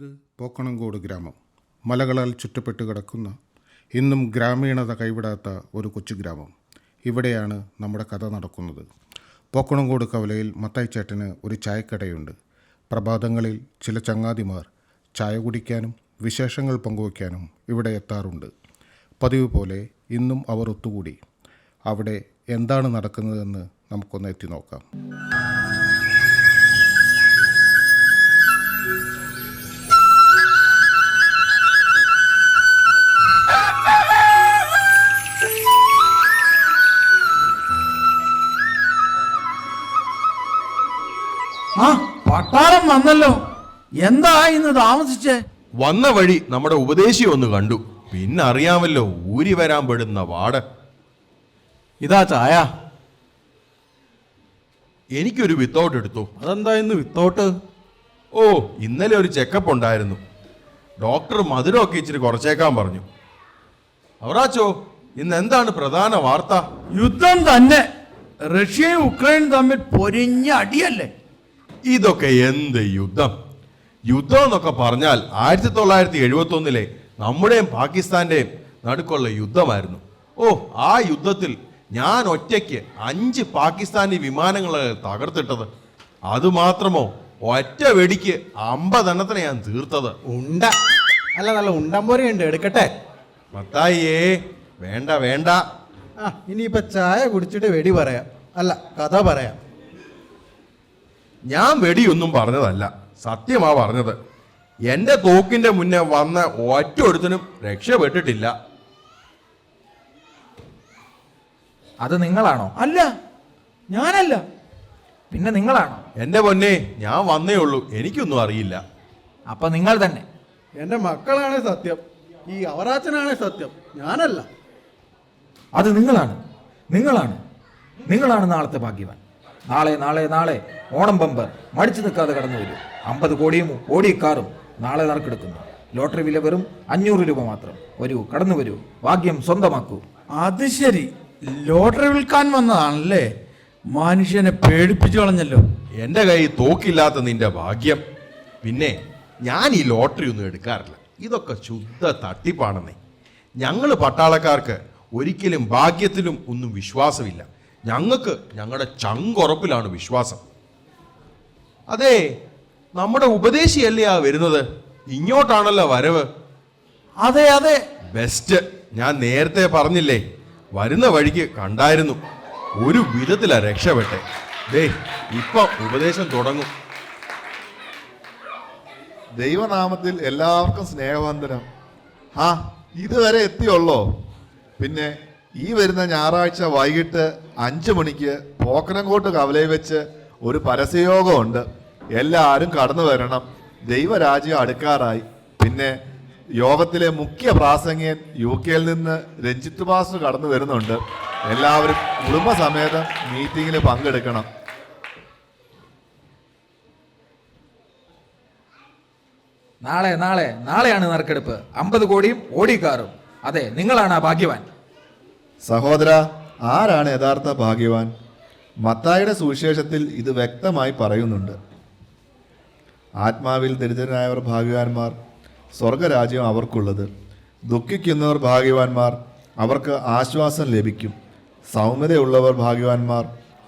ഇത് പോക്കണംകോട് ഗ്രാമം. മലകളാൽ ചുറ്റപ്പെട്ട് കിടക്കുന്ന, ഇന്നും ഗ്രാമീണത കൈവിടാത്ത ഒരു കൊച്ചു ഗ്രാമം. ഇവിടെയാണ് നമ്മുടെ കഥ നടക്കുന്നത്. പോക്കണംകോട് കവലയിൽ മത്തായിച്ചേട്ടന് ഒരു ചായക്കടയുണ്ട്. പ്രഭാതങ്ങളിൽ ചില ചങ്ങാതിമാർ ചായ കുടിക്കാനും വിശേഷങ്ങൾ പങ്കുവയ്ക്കാനും ഇവിടെ എത്താറുണ്ട്. പതിവ് പോലെ ഇന്നും അവർ ഒത്തുകൂടി. അവിടെ എന്താണ് നടക്കുന്നതെന്ന് നമുക്കൊന്ന് എത്തി നോക്കാം. പട്ടാളം വന്നല്ലോ. എന്താ ഇന്ന് താമസിച്ചേ? വന്ന വഴി നമ്മുടെ ഉപദേശി ഒന്ന് കണ്ടു. പിന്നെ അറിയാമല്ലോ ഊരി വരാൻ പെടുന്ന വാട്. ഇതാ ചായ. എനിക്കൊരു വിത്തൗട്ട് എടുത്തു. അതെന്താ ഇന്ന് വിത്തൗട്ട്? ഓ, ഇന്നലെ ഒരു ചെക്കപ്പ് ഉണ്ടായിരുന്നു. ഡോക്ടർ മധുരമൊക്കെ ഇച്ചിരി കുറച്ചേക്കാൻ പറഞ്ഞു. അവറാച്ചോ, ഇന്ന് എന്താണ് പ്രധാന വാർത്ത? യുദ്ധം തന്നെ. റഷ്യയും ഉക്രൈനും തമ്മിൽ പൊരിഞ്ഞ അടിയല്ലേ. ഇതൊക്കെ എന്ത് യുദ്ധം? യുദ്ധം എന്നൊക്കെ പറഞ്ഞാൽ 1971 നമ്മുടെയും പാകിസ്ഥാന്റെയും നടുക്കുള്ള യുദ്ധമായിരുന്നു. ഓ, ആ യുദ്ധത്തിൽ ഞാൻ ഒറ്റയ്ക്ക് 5 പാകിസ്ഥാനി വിമാനങ്ങളെ തകർത്തിട്ടത്. അതുമാത്രമോ, ഒറ്റ വെടിക്ക് 50 എണ്ണത്തിനെ ഞാൻ തീർത്തത്. നല്ല ഉണ്ടംപോരയുണ്ട്, എടുക്കട്ടെ? മത്തായിയേ, വേണ്ട വേണ്ട. ഇനിയിപ്പോ ചായ കുടിച്ചിട്ട് വെടി പറയാം, അല്ല കഥ പറയാം. ഞാൻ വെടിയൊന്നും പറഞ്ഞതല്ല, സത്യമാ പറഞ്ഞത്. എന്റെ തോക്കിന്റെ മുന്നേ വന്ന ഒറ്റ ഒരുത്തനും രക്ഷപ്പെട്ടിട്ടില്ല. അത് നിങ്ങളാണോ? അല്ല, ഞാനല്ല. പിന്നെ നിങ്ങളാണോ? എന്റെ പൊന്നെ, ഞാൻ വന്നേ ഉള്ളൂ, എനിക്കൊന്നും അറിയില്ല. അപ്പൊ നിങ്ങൾ തന്നെ. എന്റെ മക്കളാണ് സത്യം, ഈ അവറാച്ചനാണ് സത്യം, ഞാനല്ല. അത് നിങ്ങളാണ്, നിങ്ങളാണ്, നിങ്ങളാണ് നാളത്തെ ഭാഗ്യവാൻ. നാളെ നാളെ നാളെ ഓണം ബമ്പർ മടിച്ചു നിൽക്കാതെ കടന്നു വരും. 50 കോടിയും ഓടിക്കാറും നാളെ നറുക്കെടുക്കുന്നു. ലോട്ടറി വില വെറും 500 രൂപ മാത്രം. വരൂ, കടന്നു വരൂ, ഭാഗ്യം സ്വന്തമാക്കൂ. അത് ശരി, ലോട്ടറി വിൽക്കാൻ വന്നതാണല്ലേ. മനുഷ്യനെ പേടിപ്പിച്ചു കളഞ്ഞല്ലോ. എന്റെ കൈ തോക്കില്ലാത്ത നിന്റെ ഭാഗ്യം. പിന്നെ ഞാൻ ഈ ലോട്ടറി ഒന്നും എടുക്കാറില്ല. ഇതൊക്കെ ശുദ്ധ തട്ടിപ്പാണെന്നേ. ഞങ്ങൾ പട്ടാളക്കാർക്ക് ഒരിക്കലും ഭാഗ്യത്തിലും ഒന്നും വിശ്വാസമില്ല. ഞങ്ങൾക്ക് ഞങ്ങളുടെ ചങ്കുറപ്പിലാണ് വിശ്വാസം. അതെ, നമ്മുടെ ഉപദേശിയല്ലേ ആ വരുന്നത്? ഇങ്ങോട്ടാണല്ലോ വരവ്. അതെ അതെ, ബെസ്റ്റ്. ഞാൻ നേരത്തെ പറഞ്ഞില്ലേ, വരുന്ന വഴിക്ക് കണ്ടായിരുന്നു. ഒരു വിധത്തിലാ രക്ഷപ്പെട്ടെ. ദേ, ഇപ്പം ഉപദേശം തുടങ്ങും. ദൈവനാമത്തിൽ എല്ലാവർക്കും സ്നേഹവന്ദനം. ഇതുവരെ എത്തിയുള്ളോ? പിന്നെ ഈ വരുന്ന ഞായറാഴ്ച വൈകിട്ട് 5 മണിക്ക് പോക്കനംകോട്ട് കവലയിൽ വെച്ച് ഒരു പരസ്യയോഗമുണ്ട്. എല്ലാവരും കടന്നു വരണം. ദൈവരാജ്യം അടുക്കാറായി. പിന്നെ യോഗത്തിലെ മുഖ്യ പ്രാസംഗികൻ UK നിന്ന് രഞ്ജിത്ത് പാസ്റ്റർ കടന്നു വരുന്നുണ്ട്. എല്ലാവരും കുടുംബസമേതം മീറ്റിങ്ങിൽ പങ്കെടുക്കണം. നാളെ നാളെ നാളെയാണ് നറുക്കെടുപ്പ്. 50 കോടിയും ഓടിക്കാറും. അതെ, നിങ്ങളാണ് ആ ഭാഗ്യവാൻ. സഹോദര, ആരാണ് യഥാർത്ഥ ഭാഗ്യവാൻ? മത്തായിയുടെ സുവിശേഷത്തിൽ ഇത് വ്യക്തമായി പറയുന്നുണ്ട്. ആത്മാവിൽ ദരിദ്രരായവർ ഭാഗ്യവാന്മാർ, സ്വർഗരാജ്യം അവർക്കുള്ളത്. ദുഃഖിക്കുന്നവർ ഭാഗ്യവാന്മാർ, അവർക്ക് ആശ്വാസം ലഭിക്കും. സൗമ്യതയുള്ളവർ ഭാഗ്യവാന്മാർ,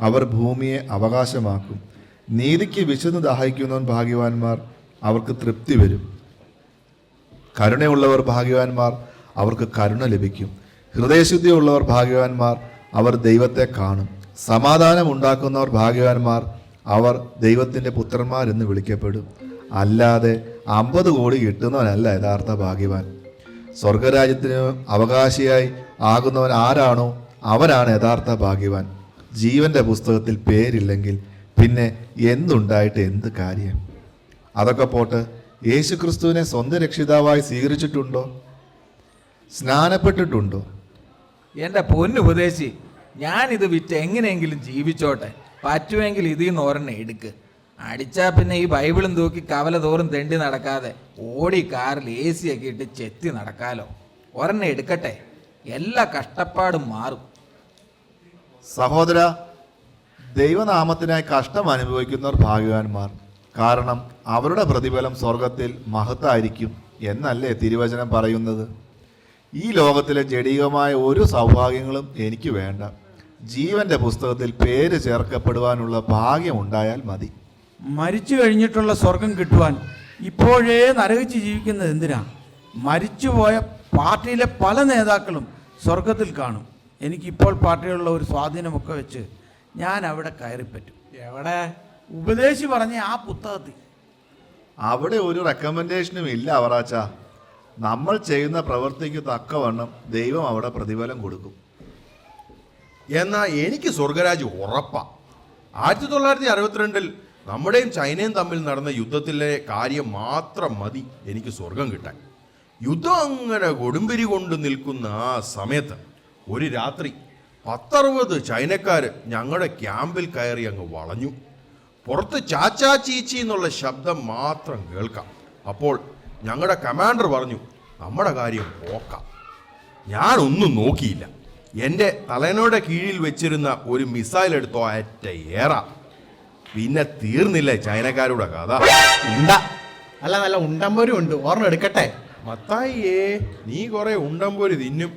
അവർ ഭൂമിയെ അവകാശമാക്കും. നീതിക്ക് വിശന്ന് ദാഹിക്കുന്നവർ ഭാഗ്യവാന്മാർ, അവർക്ക് തൃപ്തി വരും. കരുണയുള്ളവർ ഭാഗ്യവാന്മാർ, അവർക്ക് കരുണ ലഭിക്കും. ഹൃദയശുദ്ധിയുള്ളവർ ഭാഗ്യവാന്മാർ, അവർ ദൈവത്തെ കാണും. സമാധാനം ഉണ്ടാക്കുന്നവർ ഭാഗ്യവാന്മാർ, അവർ ദൈവത്തിൻ്റെ പുത്രന്മാരെന്ന് വിളിക്കപ്പെടും. അല്ലാതെ 50 കോടി കിട്ടുന്നവനല്ല യഥാർത്ഥ ഭാഗ്യവാൻ. സ്വർഗരാജ്യത്തിന് അവകാശിയായി ആകുന്നവൻ ആരാണോ അവനാണ് യഥാർത്ഥ ഭാഗ്യവാൻ. ജീവന്റെ പുസ്തകത്തിൽ പേരില്ലെങ്കിൽ പിന്നെ എന്തുണ്ടായിട്ട് എന്ത് കാര്യം? അതൊക്കെ പോട്ട്, യേശുക്രിസ്തുവിനെ സ്വന്തം രക്ഷിതാവായി സ്വീകരിച്ചിട്ടുണ്ടോ? സ്നാനപ്പെട്ടിട്ടുണ്ടോ? എന്റെ പൊന്നുപദേശി, ഞാനിത് വിറ്റ് എങ്ങനെയെങ്കിലും ജീവിച്ചോട്ടെ. പറ്റുമെങ്കിൽ ഇതിൽ നിന്ന് ഒരെണ്ണം എടുക്ക്. അടിച്ചാ പിന്നെ ഈ ബൈബിളും തൂക്കി കവല തോറും തെണ്ടി നടക്കാതെ ഓടി കാറിൽ AC ഒക്കെ ഇട്ട് ചെത്തി നടക്കാലോ. ഒരെണ്ണം എടുക്കട്ടെ, എല്ലാ കഷ്ടപ്പാടും മാറും. സഹോദര, ദൈവനാമത്തിനായി കഷ്ടം അനുഭവിക്കുന്നവർ ഭാഗ്യവാന്മാർ, കാരണം അവരുടെ പ്രതിഫലം സ്വർഗത്തിൽ മഹത്തായിരിക്കും എന്നല്ലേ തിരുവചനം പറയുന്നത്. ഈ ലോകത്തിലെ ജഡികമായ ഒരു സൗഭാഗ്യങ്ങളും എനിക്ക് വേണ്ട. ജീവന്റെ പുസ്തകത്തിൽ പേര് ചേർക്കപ്പെടുവാനുള്ള ഭാഗ്യം ഉണ്ടായാൽ മതി. മരിച്ചു കഴിഞ്ഞിട്ടുള്ള സ്വർഗം കിട്ടുവാൻ ഇപ്പോഴേ നരകിച്ച് ജീവിക്കുന്നത് എന്തിനാ? മരിച്ചുപോയ പാർട്ടിയിലെ പല നേതാക്കളും സ്വർഗത്തിൽ കാണും. എനിക്കിപ്പോൾ പാർട്ടിയിലുള്ള ഒരു സ്വാധീനമൊക്കെ വെച്ച് ഞാൻ അവിടെ കയറിപ്പറ്റും. എവിടെ? ഉപദേശി പറഞ്ഞ ആ പുസ്തകത്തിൽ. അവിടെ ഒരു റെക്കമെൻഡേഷനും ഇല്ല അവറാച്ച. നമ്മൾ ചെയ്യുന്ന പ്രവൃത്തിക്ക് തക്കവണ്ണം ദൈവം അവിടെ പ്രതിഫലം കൊടുക്കും. എന്നാ എനിക്ക് സ്വർഗരാജ്യം ഉറപ്പാ. 1962 നമ്മുടെയും ചൈനയും തമ്മിൽ നടന്ന യുദ്ധത്തിലെ കാര്യം മാത്രം മതി എനിക്ക് സ്വർഗം കിട്ടാൻ. യുദ്ധം അങ്ങനെ കൊടുമ്പിരി കൊണ്ട് നിൽക്കുന്ന ആ സമയത്ത് ഒരു രാത്രി 10-60 ചൈനക്കാർ ഞങ്ങളുടെ ക്യാമ്പിൽ കയറി അങ്ങ് വളഞ്ഞു. പുറത്ത് ചാച്ചാ ചീച്ചി എന്നുള്ള ശബ്ദം മാത്രം കേൾക്കാം. അപ്പോൾ ഞങ്ങളുടെ കമാൻഡർ പറഞ്ഞു, നമ്മുടെ കാര്യം പോക്കാം. ഞാനൊന്നും നോക്കിയില്ല. എൻ്റെ തലനോടെ കീഴിൽ വെച്ചിരുന്ന ഒരു മിസൈൽ എടുത്തോ അറ്റ ഏറ. പിന്നെ തീർന്നില്ല ചൈനക്കാരുടെ കഥ. ഉണ്ട അല്ല, നല്ല ഉണ്ടമ്പൊരും ഉണ്ട്, ഓർമ്മ എടുക്കട്ടെ. മത്തായിയേ, നീ കുറെ ഉണ്ടമ്പോര് തിന്നും.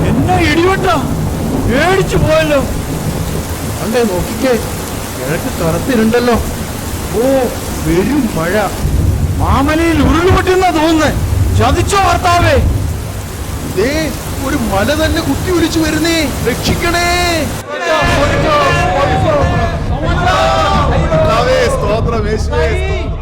എന്നാ ഇടിവട്ട, പേടിച്ചു പോയല്ലോ. അണ്ടേ നോക്കിക്കേ, കിഴക്ക് കറുത്തിരുണ്ടല്ലോ. ഓ, വരും മഴ. മാമലയിൽ ഉരുൾപൊട്ടുന്ന തോന്നുന്നേ. ചതിച്ചോ ഭർത്താവേ? ദേ ഒരു മല തന്നെ കുത്തി ഒലിച്ചു വരുന്നേ, രക്ഷിക്കണേ. സ്തോത്രം യേശുവേ, സ്തോത്രം.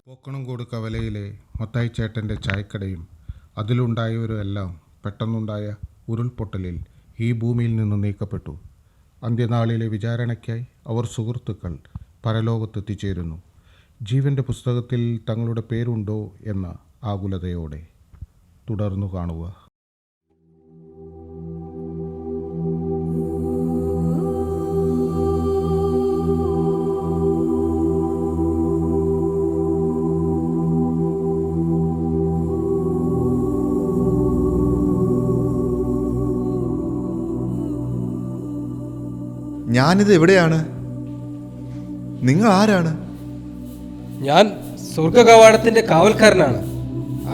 പോക്കണംകോട് കവലയിലെ മത്തായി ചേട്ടൻ്റെ ചായക്കടയും അതിലുണ്ടായവരും എല്ലാം പെട്ടെന്നുണ്ടായ ഉരുൾപൊട്ടലിൽ ഈ ഭൂമിയിൽ നിന്ന് നീക്കപ്പെട്ടു. അന്ത്യനാളിലെ വിചാരണയ്ക്കായി അവർ സുഹൃത്തുക്കൾ പരലോകത്തെത്തിച്ചേരുന്നു. ജീവൻ്റെ പുസ്തകത്തിൽ തങ്ങളുടെ പേരുണ്ടോ എന്ന ആകുലതയോടെ. തുടർന്നു കാണുക. ഞാനിത് എവിടെയാണ്? നിങ്ങൾ ആരാണ്? ഞാൻ സ്വർഗകവാടത്തിന്റെ കാവൽക്കാരനാണ്.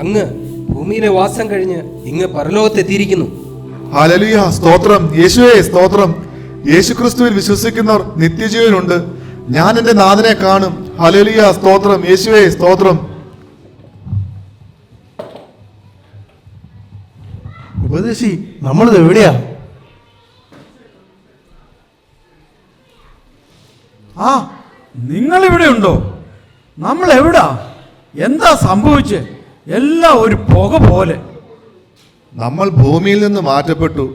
അങ്ങ് ഭൂമിയിലെ വാസം കഴിഞ്ഞ് ഇങ്ങ് പരലോകത്തെത്തിയിരിക്കുന്നു. ഹല്ലേലൂയ, സ്തോത്രം യേശുവേ, സ്തോത്രം. യേശുക്രിസ്തുവിൽ വിശ്വസിക്കുന്നവർ നിത്യജീവനുണ്ട്. ഞാൻ എൻ്റെ നാഥനെ കാണും. ഹല്ലേലൂയ, സ്തോത്രം യേശുവേ, സ്തോത്രം. ഉപദേശി, നമ്മളിത് എവിടെയാ? ആ, നിങ്ങളിവിടെ ഉണ്ടോ? നമ്മൾ എവിടാ? എന്താ സംഭവിച്ചേ? എല്ലാം ഒരു പുക പോലെ. നമ്മൾ ഭൂമിയിൽ നിന്ന് മാറ്റപ്പെട്ടു,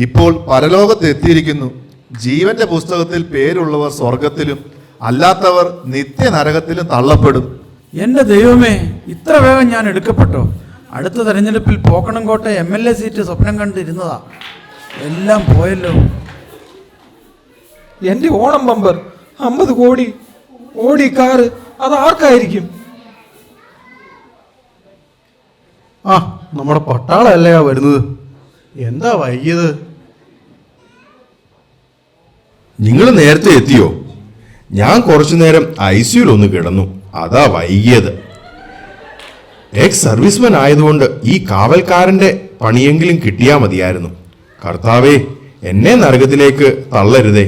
ഇപ്പോൾ പരലോകത്ത് എത്തിയിരിക്കുന്നു. ജീവന്റെ പുസ്തകത്തിൽ പേരുള്ളവർ സ്വർഗത്തിലും അല്ലാത്തവർ നിത്യനരകത്തിലും തള്ളപ്പെടും. എൻ്റെ ദൈവമേ, ഇത്ര വേഗം ഞാൻ എടുക്കപ്പെട്ടോ? അടുത്ത തെരഞ്ഞെടുപ്പിൽ പോക്കണംകോട്ട MLA സീറ്റ് സ്വപ്നം കണ്ടിരുന്നതാ. എല്ലാം പോയല്ലോ. എന്റെ ഓണം ബമ്പർ 50 കോടി ഓടി കാറ്, അത് ആർക്കായിരിക്കും? ആ നമ്മുടെ പട്ടാളല്ലയാ വരുന്നത്. എന്താ വൈകിയത്? നിങ്ങൾ നേരത്തെ എത്തിയോ? ഞാൻ കുറച്ചു നേരം ICUയിൽ ഒന്ന് കിടന്നു, അതാ വൈകിയത്. എക്സ് സർവീസ്മാൻ ആയതുകൊണ്ട് ഈ കാവൽക്കാരന്റെ പണിയെങ്കിലും കിട്ടിയാ മതിയായിരുന്നു. കർത്താവേ, എന്നെ നരകത്തിലേക്ക് തള്ളരുതേ.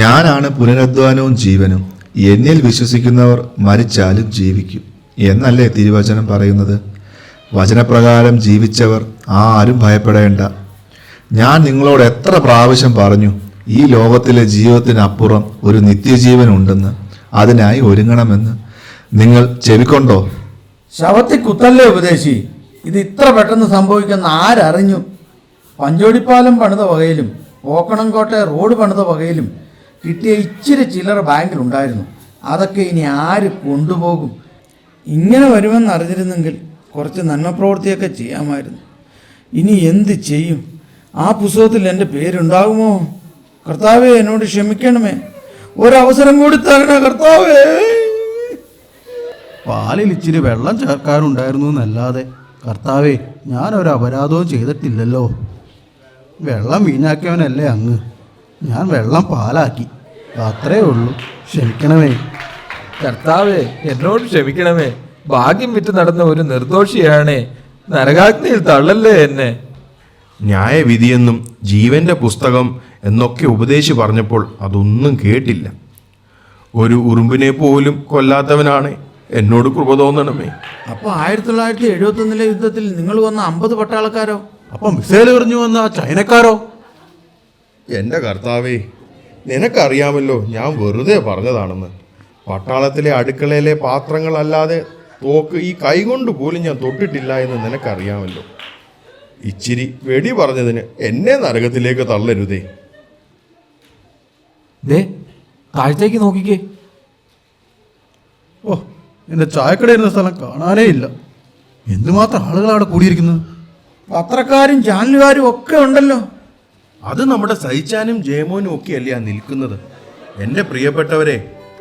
ഞാനാണ് പുനരുദ്ധാനവും ജീവനും. എന്നിൽ വിശ്വസിക്കുന്നവർ മരിച്ചാലും ജീവിക്കും എന്നല്ലേ തിരുവചനം പറയുന്നത്? വചനപ്രകാരം ജീവിച്ചവർ ആരും ഭയപ്പെടേണ്ട. ഞാൻ നിങ്ങളോട് എത്ര പ്രാവശ്യം പറഞ്ഞു, ഈ ലോകത്തിലെ ജീവിതത്തിനപ്പുറം ഒരു നിത്യജീവൻ ഉണ്ടെന്ന്, അതിനായി ഒരുങ്ങണമെന്ന്. നിങ്ങൾ ചെവിക്കൊണ്ടോ? ശവത്തിൽ കുത്തല്ലേ ഉപദേശി, ഇത് ഇത്ര പെട്ടെന്ന് സംഭവിക്കുന്ന ആരറിഞ്ഞു? പഞ്ചോടിപ്പാലം പണിത വകയിലും പോക്കണംകോട്ടെ റോഡ് പണിത വകയിലും കിട്ടിയ ഇച്ചിരി ചില്ലറ ബാങ്കിലുണ്ടായിരുന്നു. അതൊക്കെ ഇനി ആര് കൊണ്ടുപോകും? ഇങ്ങനെ വരുമെന്ന് അറിഞ്ഞിരുന്നെങ്കിൽ കുറച്ച് നന്മപ്രവൃത്തിയൊക്കെ ചെയ്യാമായിരുന്നു. ഇനി എന്ത് ചെയ്യും? ആ പുസ്തകത്തിൽ എൻ്റെ പേരുണ്ടാകുമോ? കർത്താവേ, എന്നോട് ക്ഷമിക്കണമേ, ഒരവസരം കൂടി തരണേ കർത്താവേ. പാലിൽ ഇച്ചിരി വെള്ളം ചേർക്കാനുണ്ടായിരുന്നു എന്നല്ലാതെ കർത്താവേ, ഞാനൊരു അപരാധവും ചെയ്തിട്ടില്ലല്ലോ. വെള്ളം വീഞ്ഞാക്കിയവനല്ലേ അങ്ങ്. ഞാൻ വെള്ളം പാലാക്കി, അത്രേ ഉള്ളൂ. ക്ഷമിക്കണമേ. കർത്താവേ, എന്നോട് ക്ഷമിക്കണമേ. ഭാഗ്യം വിറ്റ് നടന്ന ഒരു നിർദോഷിയാണേ, നരകാഗ്നിയിൽ തള്ളല്ലേ എന്നെ. ന്യായവിധിയെന്നും ജീവന്റെ പുസ്തകം എന്നൊക്കെ ഉപദേശി പറഞ്ഞപ്പോൾ അതൊന്നും കേട്ടില്ല. ഒരു ഉറുമ്പിനെ പോലും കൊല്ലാത്തവനാണ്, എന്നോട് കൃപ തോന്നണമേ. അപ്പോൾ 1971 യുദ്ധത്തിൽ നിങ്ങൾ വന്ന 50 പട്ടാളക്കാരോ? അപ്പം മിസൈൽ എറിഞ്ഞു വന്ന ആ ചൈനക്കാരോ? എൻ്റെ കർത്താവേ, നിനക്കറിയാമല്ലോ ഞാൻ വെറുതെ പറഞ്ഞതാണെന്ന്. പട്ടാളത്തിലെ അടുക്കളയിലെ പാത്രങ്ങളല്ലാതെ തോക്ക് ഈ കൈകൊണ്ട് പോലും ഞാൻ തൊട്ടിട്ടില്ല എന്ന് നിനക്കറിയാമല്ലോ. ഇച്ചിരി വെടി പറഞ്ഞതിന് എന്നെ നരകത്തിലേക്ക് തള്ളരുതേ. ദേ, താഴത്തേക്ക് നോക്കിക്കേ. ഓ, എൻ്റെ ചായക്കടയിരുന്ന സ്ഥലം കാണാനേ ഇല്ല. എന്തുമാത്രം ആളുകളാണ് അവിടെ കൂടിയിരിക്കുന്നത്. പത്രക്കാരും ചാനലുകാരും ഒക്കെ ഉണ്ടല്ലോ. അത് നമ്മുടെ സഹിച്ചാനും ജയമോനും ഒക്കെയല്ലേ നിൽക്കുന്നത്. എൻ്റെ പ്രിയപ്പെട്ടവരെ,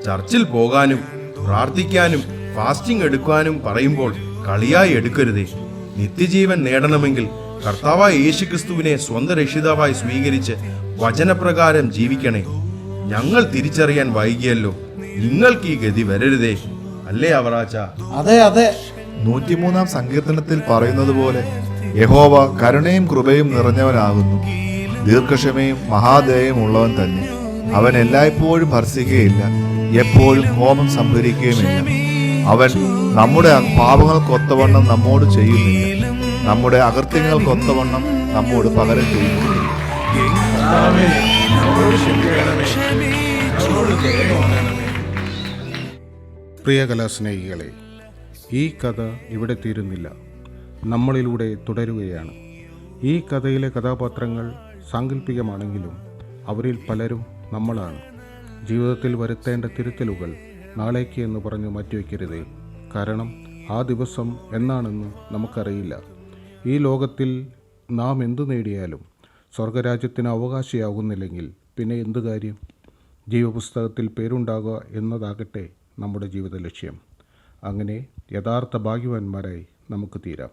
ചർച്ചിൽ പോകാനും പ്രാർത്ഥിക്കാനും ഫാസ്റ്റിംഗ് എടുക്കാനും പറയുമ്പോൾ കളിയായി എടുക്കരുതേ. നിത്യജീവൻ നേടണമെങ്കിൽ കർത്താവായ യേശുക്രിസ്തുവിനെ സ്വന്തം രക്ഷിതാവായി സ്വീകരിച്ച് വചനപ്രകാരം ജീവിക്കണേ. ഞങ്ങൾ തിരിച്ചറിയാൻ വൈകിയല്ലോ, നിങ്ങൾക്ക് ഈ ഗതി വരരുതേ. അല്ലേ അവറാച്ച? അതെ അതെ. 103-ാം സങ്കീർത്തനത്തിൽ പറയുന്നത് പോലെ യഹോവ കരുണയും കൃപയും നിറഞ്ഞവനാകുന്നു, ദീർഘക്ഷമയും മഹാദയയും ഉള്ളവൻ തന്നെ. അവൻ എല്ലായ്പ്പോഴും ഭർസിക്കുകയില്ല, എപ്പോഴും കോപം സംഭരിക്കുകയുമില്ല. അവൻ നമ്മുടെ പാപങ്ങൾക്കൊത്തവണ്ണം നമ്മോട് ചെയ്യുന്നില്ല, നമ്മുടെ അകൃത്യങ്ങൾക്കൊത്തവണ്ണം നമ്മോട് പകരം ചെയ്യുന്നില്ല. പ്രിയ കലാസ്നേഹികളെ, ഈ കഥ ഇവിടെ തീരുന്നില്ല, നമ്മളിലൂടെ തുടരുകയാണ്. ഈ കഥയിലെ കഥാപാത്രങ്ങൾ സാങ്കല്പികമാണെങ്കിലും അവരിൽ പലരും നമ്മളാണ്. ജീവിതത്തിൽ വരുത്തേണ്ട തിരുത്തലുകൾ നാളേക്ക് എന്ന് പറഞ്ഞ് മാറ്റിവെക്കരുതേ. കാരണം ആ ദിവസം എന്നാണെന്ന് നമുക്കറിയില്ല. ഈ ലോകത്തിൽ നാം എന്തു നേടിയാലും സ്വർഗരാജ്യത്തിന് അവകാശിയാകുന്നില്ലെങ്കിൽ പിന്നെ എന്തു കാര്യം? ജീവപുസ്തകത്തിൽ പേരുണ്ടാകുക എന്നതാകട്ടെ നമ്മുടെ ജീവിത ലക്ഷ്യം. അങ്ങനെ യഥാർത്ഥ ഭാഗ്യവാന്മാരായി നമുക്ക് തീരാം.